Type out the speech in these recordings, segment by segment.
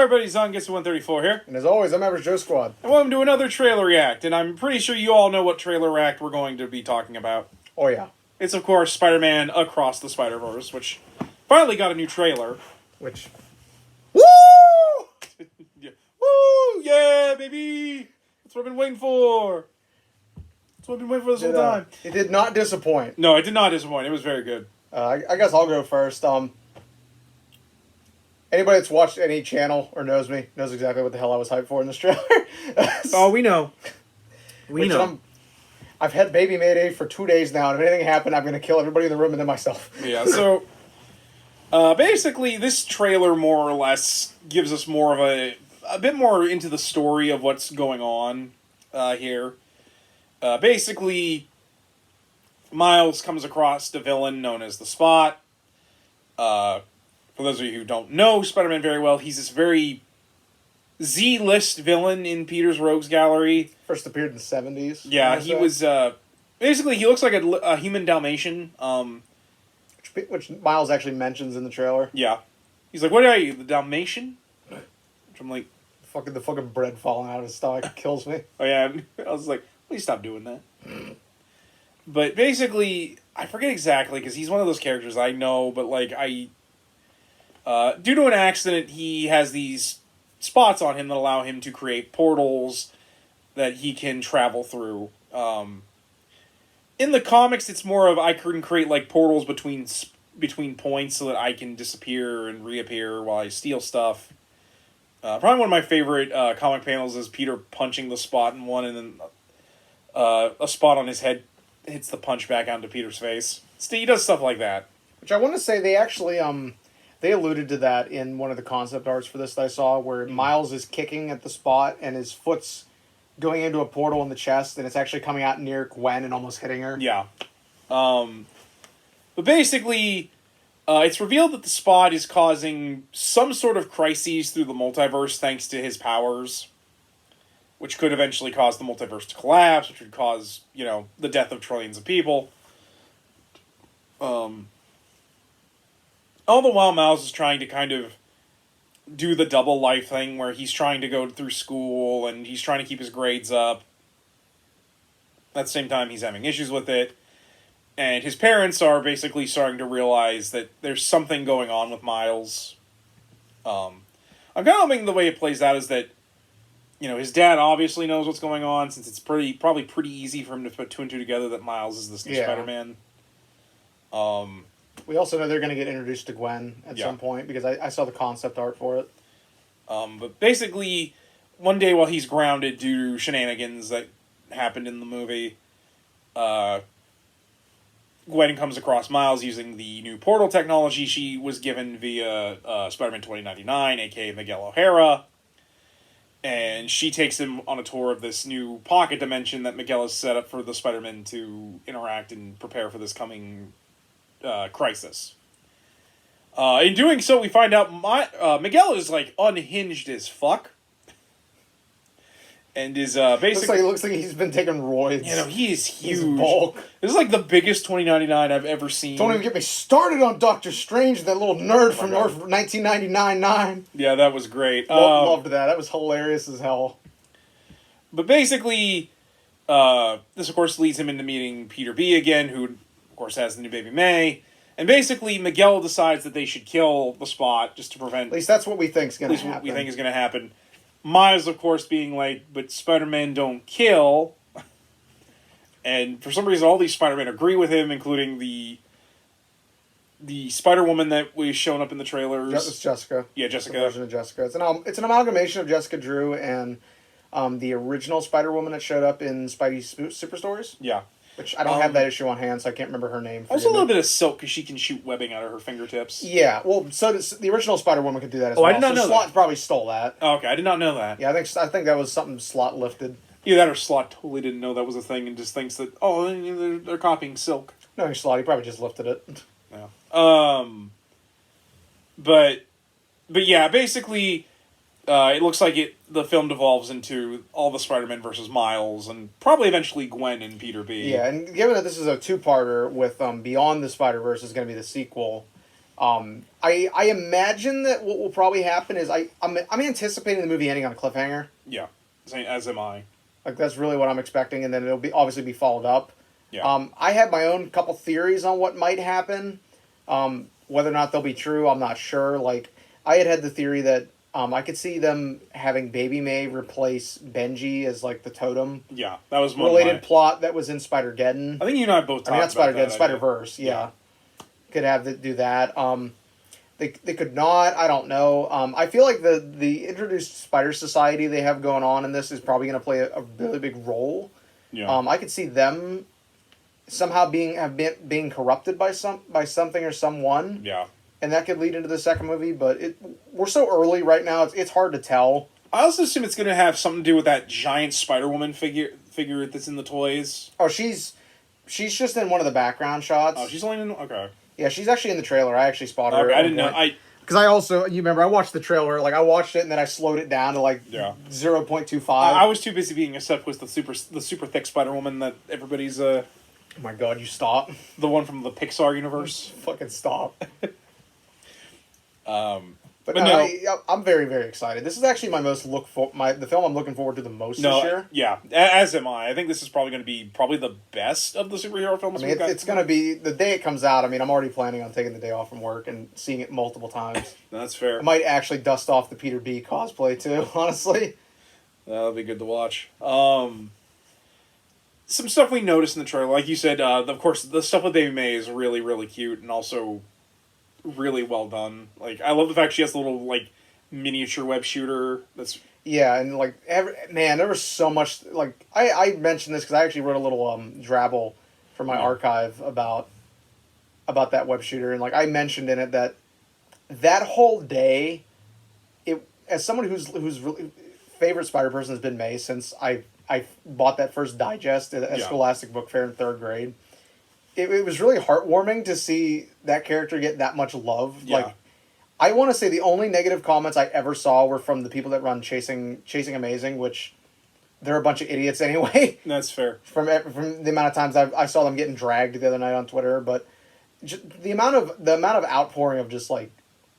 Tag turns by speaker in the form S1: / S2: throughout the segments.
S1: everybody, Zon gets 134 here.
S2: And as always, I'm Average Joe Squad.
S1: And welcome to another trailer react. And I'm pretty sure you all know what trailer react we're going to be talking about.
S2: Oh, yeah.
S1: It's, of course, Spider-Man Across the Spiderverse, which finally got a new trailer.
S2: Which...
S1: Woo! Yeah. Woo! Yeah, baby! That's what I've been waiting for. That's what I've been waiting for this whole time.
S2: It did not disappoint.
S1: No, it did not disappoint. It was very good.
S2: I guess I'll go first. Anybody that's watched any channel or knows me knows exactly what the hell I was hyped for in this trailer.
S1: Oh, we know. We know.
S2: I've had Baby Mayday for 2 days now, and if anything happened, I'm going to kill everybody in the room and then myself.
S1: Yeah, so... basically, this trailer more or less gives us more of a bit more into the story of what's going on here. Basically, Miles comes across the villain known as the Spot. For those of you who don't know Spider-Man very well, he's this very Z-list villain in Peter's Rogues Gallery.
S2: First appeared in the 70s.
S1: Yeah, he was... basically, he looks like a human Dalmatian.
S2: Which Miles actually mentions in the trailer.
S1: Yeah. He's like, what are you, the Dalmatian? Which I'm like...
S2: The fucking bread falling out of his stomach kills me.
S1: Oh, yeah. I was like, please stop doing that. But basically, I forget exactly, because he's one of those characters I know, but, like, due to an accident, he has these spots on him that allow him to create portals that he can travel through. In the comics, it's more of I can create like portals between points so that I can disappear and reappear while I steal stuff. Probably one of my favorite comic panels is Peter punching the Spot in one, and then a spot on his head hits the punch back onto Peter's face. He does stuff like that.
S2: Which I want to say they actually they alluded to that in one of the concept arts for this that I saw, where Miles is kicking at the Spot and his foot's going into a portal in the chest, and it's actually coming out near Gwen and almost hitting her.
S1: Yeah. But basically, it's revealed that the Spot is causing some sort of crises through the multiverse thanks to his powers, which could eventually cause the multiverse to collapse, which would cause, the death of trillions of people. All the while, Miles is trying to kind of do the double life thing where he's trying to go through school and he's trying to keep his grades up. At the same time, he's having issues with it. And his parents are basically starting to realize that there's something going on with Miles. I'm kind of hoping the way it plays out is that, his dad obviously knows what's going on, since it's probably pretty easy for him to put two and two together that Miles is this new Spider-Man.
S2: We also know they're going to get introduced to Gwen at some point, because I saw the concept art for it.
S1: But basically, one day while he's grounded due to shenanigans that happened in the movie, Gwen comes across Miles using the new portal technology she was given via Spider-Man 2099, a.k.a. Miguel O'Hara. And she takes him on a tour of this new pocket dimension that Miguel has set up for the Spider-Man to interact and prepare for this coming crisis. In doing so, we find out Miguel is, like, unhinged as fuck. And is basically...
S2: Looks like he's been taking roids.
S1: He is huge.
S2: His bulk.
S1: This is, like, the biggest 2099 I've ever seen.
S2: Don't even get me started on Doctor Strange, that little nerd from 1999-9.
S1: Yeah, that was great.
S2: Loved that. That was hilarious as hell.
S1: But basically, this, of course, leads him into meeting Peter B. again, who, of course, has the new baby May. And basically, Miguel decides that they should kill the Spot just to prevent...
S2: At least that's what we think is going to happen.
S1: What we think is going to happen. Miles, of course, being like, but Spider-Man don't kill. And for some reason, all these Spider-Men agree with him, including the Spider-Woman that was shown up in the trailers.
S2: It's Jessica.
S1: Yeah, Jessica.
S2: The version of Jessica. It's an amalgamation of Jessica Drew and the original Spider-Woman that showed up in Spidey Super Stories.
S1: Yeah.
S2: Which I don't have that issue on hand, so I can't remember her name.
S1: Also a little bit of Silk, because she can shoot webbing out of her fingertips.
S2: Yeah, well, so the original Spider-Woman could do that as well.
S1: I did not know
S2: Slott
S1: that.
S2: probably stole that.
S1: Oh, okay, I did not know that.
S2: Yeah, I think that was something Slott lifted.
S1: Either that or Slott totally didn't know that was a thing and just thinks that, they're copying Silk.
S2: No, Slott, he probably just lifted it.
S1: Yeah. But yeah, basically... it looks like the film devolves into all the Spider-Man versus Miles, and probably eventually Gwen and Peter B.
S2: Yeah, and given that this is a two-parter with Beyond the Spider-Verse is going to be the sequel, I imagine that what will probably happen is I'm anticipating the movie ending on a cliffhanger.
S1: Yeah, as am I.
S2: Like that's really what I'm expecting, and then it'll be obviously be followed up.
S1: Yeah.
S2: I have my own couple theories on what might happen. Whether or not they'll be true, I'm not sure. Like I had the theory that I could see them having Baby May replace Benji as like the totem
S1: Yeah, that was one
S2: related plot that was in Spider-Geddon.
S1: I think you and I both talked
S2: not
S1: about
S2: Spider-Geddon,
S1: that.
S2: Spider-Verse. Yeah. Could have to do that. They could not. I don't know. I feel like the introduced Spider Society they have going on in this is probably going to play a really big role.
S1: Yeah.
S2: I could see them somehow being corrupted by something or someone.
S1: Yeah.
S2: And that could lead into the second movie, but we're so early right now. It's hard to tell.
S1: I also assume it's going to have something to do with that giant Spider-Woman figure that's in the toys.
S2: Oh, she's just in one of the background shots.
S1: Oh, she's only in... Okay.
S2: Yeah, she's actually in the trailer. I actually spotted her.
S1: Okay, I didn't know.
S2: Because I also, you remember, I watched the trailer. Like, I watched it and then I slowed it down to like 0.25.
S1: I was too busy being upset with the super thick Spider-Woman that everybody's...
S2: Oh my god, you stop.
S1: The one from the Pixar universe.
S2: Fucking stop. But
S1: no,
S2: no, I'm very, very excited. This is actually the film I'm looking forward to the most this year.
S1: Yeah, as am I. I think this is probably going to be the best of the superhero films.
S2: I mean, it's going to be the day it comes out. I mean, I'm already planning on taking the day off from work and seeing it multiple times.
S1: That's fair.
S2: I might actually dust off the Peter B cosplay too. Honestly,
S1: that'll be good to watch. Some stuff we noticed in the trailer, like you said, of course, the stuff with Baby May is really, really cute and also really well done. Like, I love the fact she has a little, like, miniature web shooter. That's...
S2: Yeah, and, like, there was so much... Like, I mentioned this because I actually wrote a little drabble for my archive about that web shooter, and, like, I mentioned in it that whole day, as someone whose really favorite Spider-Person has been May since I bought that first digest at Scholastic Book Fair in 3rd grade, it was really heartwarming to see that character get that much love.
S1: Yeah.
S2: Like, I want to say the only negative comments I ever saw were from the people that run Chasing Amazing, which they're a bunch of idiots anyway.
S1: That's fair.
S2: From the amount of times I saw them getting dragged the other night on Twitter, but the amount of outpouring of just like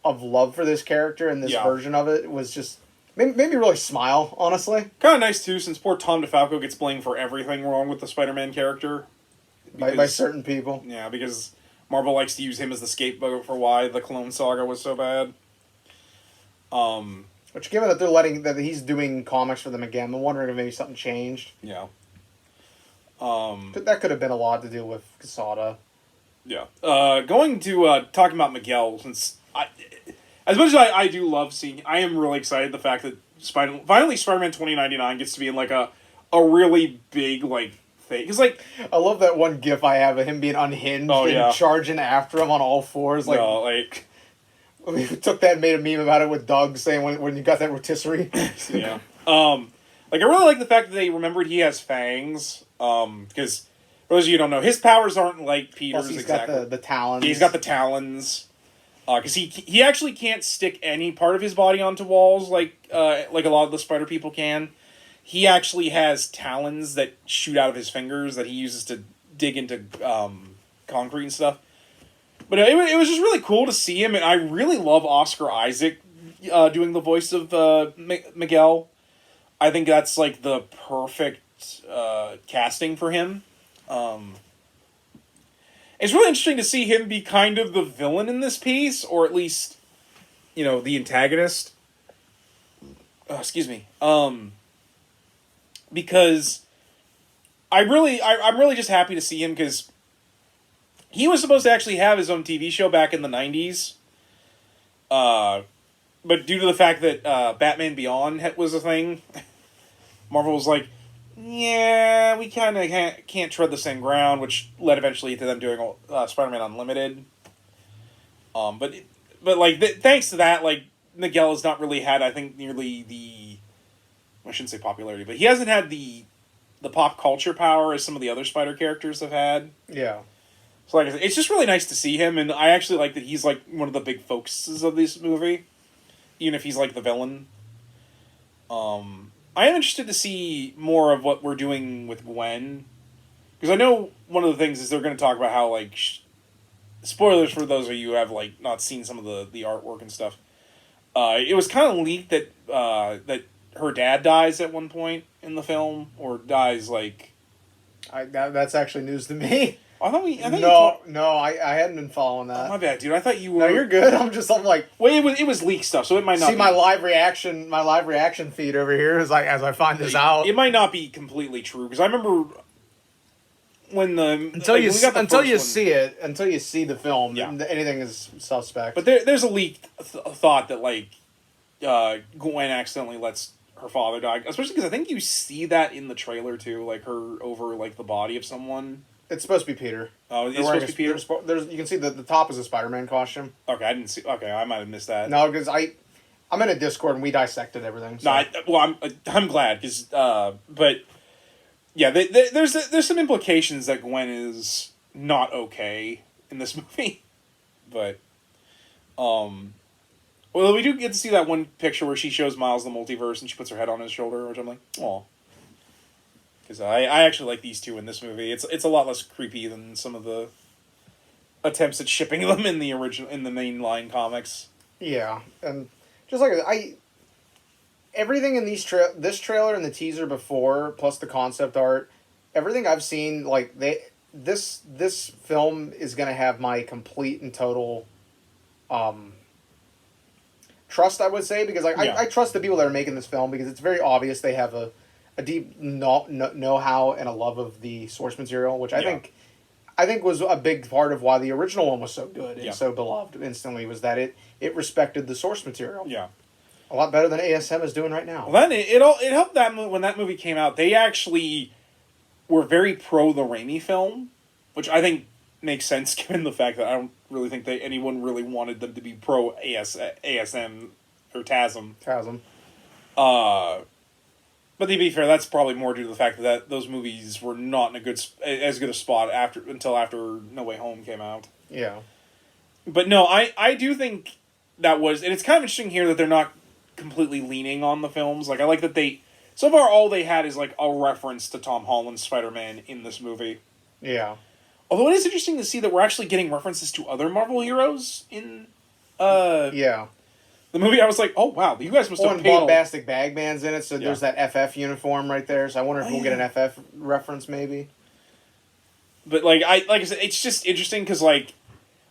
S2: of love for this character and this version of it was just made me really smile. Honestly,
S1: kind of nice too, since poor Tom DeFalco gets blamed for everything wrong with the Spider-Man character.
S2: By certain people.
S1: Yeah, because Marvel likes to use him as the scapegoat for why the Clone Saga was so bad.
S2: Which, given that that he's doing comics for them again, I'm wondering if maybe something changed.
S1: Yeah.
S2: That could have been a lot to do with Quesada.
S1: Yeah. Going to talking about Miguel, since as much as I do love seeing, I am really excited the fact that finally Spider-Man 2099 gets to be in like a really big like thing. Because like
S2: I love that one GIF I have of him being unhinged and charging after him on all fours. Like,
S1: no, like
S2: we took that and made a meme about it with Doug saying when you got that rotisserie.
S1: Yeah. Like I really like the fact that they remembered he has fangs. Because for those of you who don't know, his powers aren't like Peter's.
S2: Plus he's
S1: exactly.
S2: got the talons.
S1: He's got the talons. Because he actually can't stick any part of his body onto walls like a lot of the spider people can. He actually has talons that shoot out of his fingers that he uses to dig into concrete and stuff. But it was just really cool to see him, and I really love Oscar Isaac doing the voice of Miguel. I think that's like the perfect casting for him. It's really interesting to see him be kind of the villain in this piece, or at least, the antagonist. Excuse me. Because I'm really just happy to see him, because he was supposed to actually have his own TV show back in the 90s. But due to the fact that Batman Beyond was a thing, Marvel was like, yeah, we kind of can't tread the same ground, which led eventually to them doing Spider-Man Unlimited. But thanks to that, like, Miguel has not really had, I think, nearly I shouldn't say popularity, but he hasn't had the pop culture power as some of the other Spider characters have had.
S2: Yeah.
S1: So like I said, it's just really nice to see him, and I actually like that he's like one of the big focuses of this movie, even if he's like the villain. I am interested to see more of what we're doing with Gwen, because I know one of the things is they're going to talk about how like spoilers for those of you who have like not seen some of the artwork and stuff. It was kind of leaked that that her dad dies at one point in the film, or dies like.
S2: That's actually news to me.
S1: I thought we.
S2: I hadn't been following that.
S1: Oh, my bad, dude. I thought you were.
S2: No, you're good. I'm like.
S1: Well, it was leaked stuff, so it might not.
S2: See my live reaction feed over here is like as I find this out.
S1: It might not be completely true because I remember when the
S2: until you see the film,
S1: yeah.
S2: Anything is suspect.
S1: But there's a leaked thought that like Gwen accidentally lets her father die, especially because I think you see that in the trailer too, like her over like the body of someone.
S2: It's supposed to be Peter.
S1: Oh, it's supposed to be Peter?
S2: You can see the top is a Spider-Man costume.
S1: Okay, I didn't see. Okay, I might have missed that.
S2: No, because I'm in a Discord and we dissected everything. So.
S1: No, I'm glad because but yeah, there's some implications that Gwen is not okay in this movie, but well, we do get to see that one picture where she shows Miles the multiverse and she puts her head on his shoulder, which I'm like, oh. Because I actually like these two in this movie. It's a lot less creepy than some of the attempts at shipping them in the mainline comics.
S2: Yeah, and just like everything in this trailer and the teaser before, plus the concept art, everything I've seen, like this film is gonna have my complete and total trust. I would say because I trust the people that are making this film because it's very obvious they have a deep know-how and a love of the source material, which I think was a big part of why the original one was so good and so beloved instantly, was that it respected the source material.
S1: Yeah.
S2: A lot better than ASM is doing right now.
S1: Well, then it helped that when that movie came out, they actually were very pro the Raimi film, which I think makes sense given the fact that I don't really think that anyone really wanted them to be pro ASM or TASM. But to be fair, that's probably more due to the fact that those movies were not in as good a spot until after No Way Home came out.
S2: Yeah.
S1: But no, I do think that was, and it's kind of interesting here that they're not completely leaning on the films. Like, I like that so far all they had is like a reference to Tom Holland's Spider-Man in this movie.
S2: Yeah.
S1: Although it is interesting to see that we're actually getting references to other Marvel heroes in the movie. I was like, oh wow, you guys must have paid
S2: Bombastic Bagman's in it, so there's that FF uniform right there. So I wonder if we'll get an FF reference maybe.
S1: But like I said, it's just interesting because like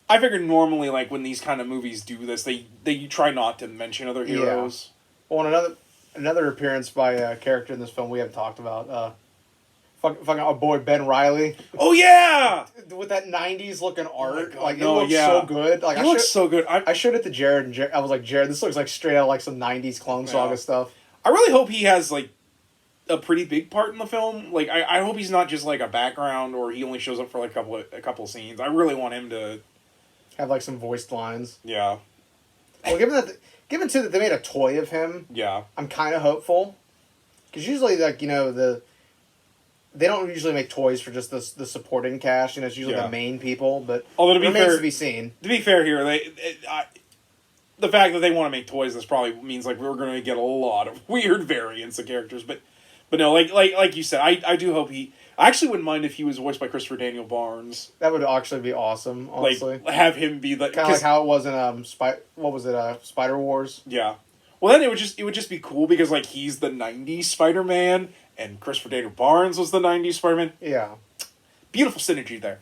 S1: I figured normally like when these kind of movies do this, they try not to mention other heroes.
S2: Yeah. Well, and another appearance by a character in this film we haven't talked about. Fucking our boy Ben Reilly.
S1: Oh yeah,
S2: with that '90s looking art,
S1: God,
S2: like it looks so good. Like
S1: it looks so good.
S2: I showed it to Jared, and I was like, Jared, this looks like straight out like some '90s Clone Saga stuff.
S1: I really hope he has like a pretty big part in the film. Like I hope he's not just like a background or he only shows up for like a couple scenes. I really want him to
S2: have like some voiced lines.
S1: Yeah.
S2: Well, given too that they made a toy of him.
S1: Yeah. I'm
S2: kind of hopeful, because usually like they don't usually make toys for just the supporting cast. It's usually the main people, but
S1: although
S2: it remains to be seen.
S1: To be fair here, the fact that they want to make toys, this probably means like we're going to get a lot of weird variants of characters. But no, like you said, I do hope I actually wouldn't mind if he was voiced by Christopher Daniel Barnes.
S2: That would actually be awesome, honestly.
S1: Like, have him be the...
S2: Kind of like how it was in, Spider Wars?
S1: Yeah. Well, then it would just be cool because, like, he's the 90s Spider-Man, and Christopher Daniel Barnes was the 90s Spider-Man.
S2: Yeah.
S1: Beautiful synergy there.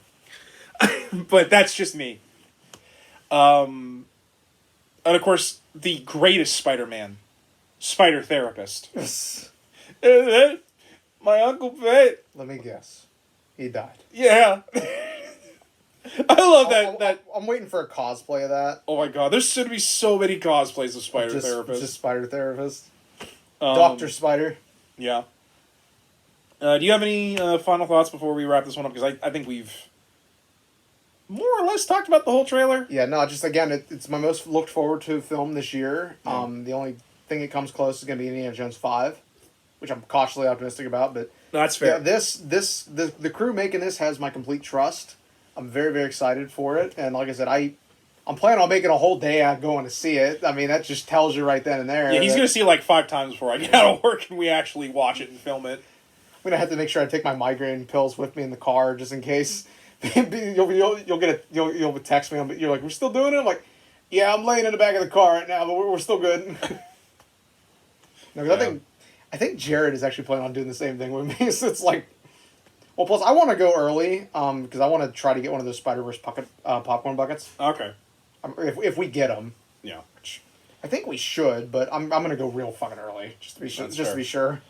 S1: But that's just me. And, of course, the greatest Spider-Man, Spider Therapist. My Uncle Ben.
S2: Let me guess. He died.
S1: Yeah. I love that.
S2: I'm waiting for a cosplay of that.
S1: Oh my god, there's going to be so many cosplays of Spider Therapist.
S2: Just Spider Therapist. Dr. Spider.
S1: Yeah. Do you have any final thoughts before we wrap this one up? Because I think we've more or less talked about the whole trailer.
S2: Yeah, no, just again, it's my most looked forward to film this year. Yeah. The only thing that comes close is going to be Indiana Jones 5. Which I'm cautiously optimistic about, but
S1: that's fair.
S2: Yeah, the crew making this has my complete trust. I'm very, very excited for it, and like I said, I'm planning on making a whole day out going to see it. I mean, that just tells you right then and there.
S1: Yeah, he's going to see it like 5 times before I get out of work and we actually watch it and film it.
S2: I'm going to have to make sure I take my migraine pills with me in the car just in case you'll text me. You're like, we're still doing it. I'm like, yeah, I'm laying in the back of the car right now, but we're still good. No, 'cause I think Jared is actually planning on doing the same thing with me. So it's like, well, plus I want to go early, because I want to try to get one of those Spiderverse popcorn buckets.
S1: Okay.
S2: If we get them.
S1: Yeah.
S2: I think we should, but I'm gonna go real fucking early just to be sure. To be sure.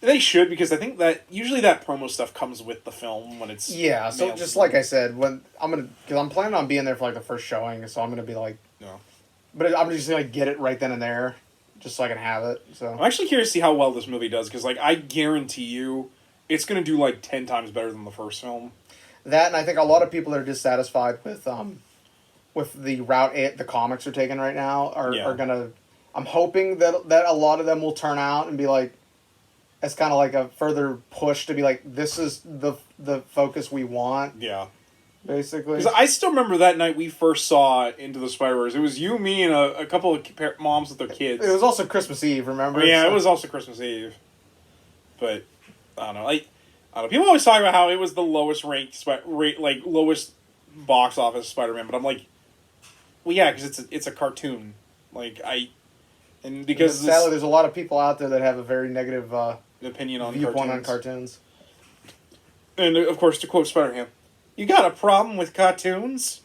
S1: They should, because I think that usually that promo stuff comes with the film when it's
S2: So just like I said, when because I'm planning on being there for like the first showing, so I'm gonna be like, but I'm just gonna get it right then and there, just so I can have it. So
S1: I'm actually curious to see how well this movie does, because like I guarantee you, it's gonna do like 10 times better than the first film.
S2: That, and I think a lot of people that are dissatisfied with the route the comics are taking right now are gonna. I'm hoping that a lot of them will turn out and be like, as kind of like a further push to be like, this is the focus we want.
S1: Yeah.
S2: Basically.
S1: Because I still remember that night we first saw Into the Spider-Verse. It was you, me, and a couple of moms with their kids.
S2: It was also Christmas Eve, remember?
S1: Yeah, it was also Christmas Eve. But, I don't know. I don't know. People always talk about how it was the lowest ranked, lowest box office Spider-Man. But I'm like, well, yeah, because it's a cartoon. And because
S2: sadly, there's a lot of people out there that have a very negative
S1: opinion on
S2: viewpoint on cartoons.
S1: And of course, to quote Spider-Man, "You got a problem with cartoons?"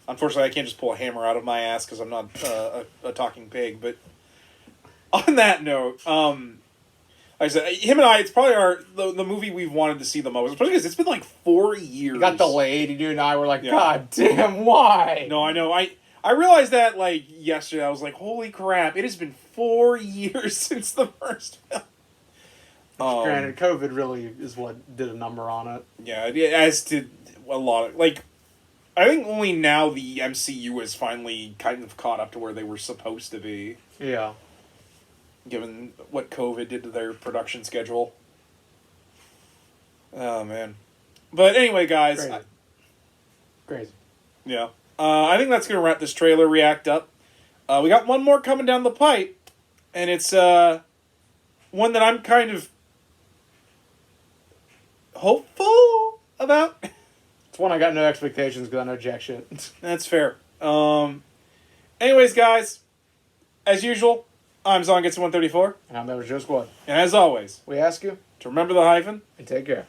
S1: Unfortunately, I can't just pull a hammer out of my ass because I'm not a talking pig. But on that note, like I said, him and I, it's probably the movie we've wanted to see the most. Especially because it's been like 4 years.
S2: It got delayed, and you and I were like, God damn, why?
S1: No, I know. I realized that, like, yesterday. I was like, holy crap, it has been 4 years since the first film.
S2: Granted, COVID really is what did a number on it.
S1: Yeah, as did a lot of... Like, I think only now the MCU is finally kind of caught up to where they were supposed to be.
S2: Yeah.
S1: Given what COVID did to their production schedule. Oh, man. But anyway, guys...
S2: Crazy.
S1: Yeah. I think that's going to wrap this trailer react up. We got one more coming down the pipe, and it's one that I'm kind of hopeful about.
S2: It's one I got no expectations because I know jack shit.
S1: That's fair. Anyways, guys, as usual, I'm Zongets134.
S2: And I'm Never Joe Squad.
S1: And as always,
S2: we ask you
S1: to remember the hyphen.
S2: And take care.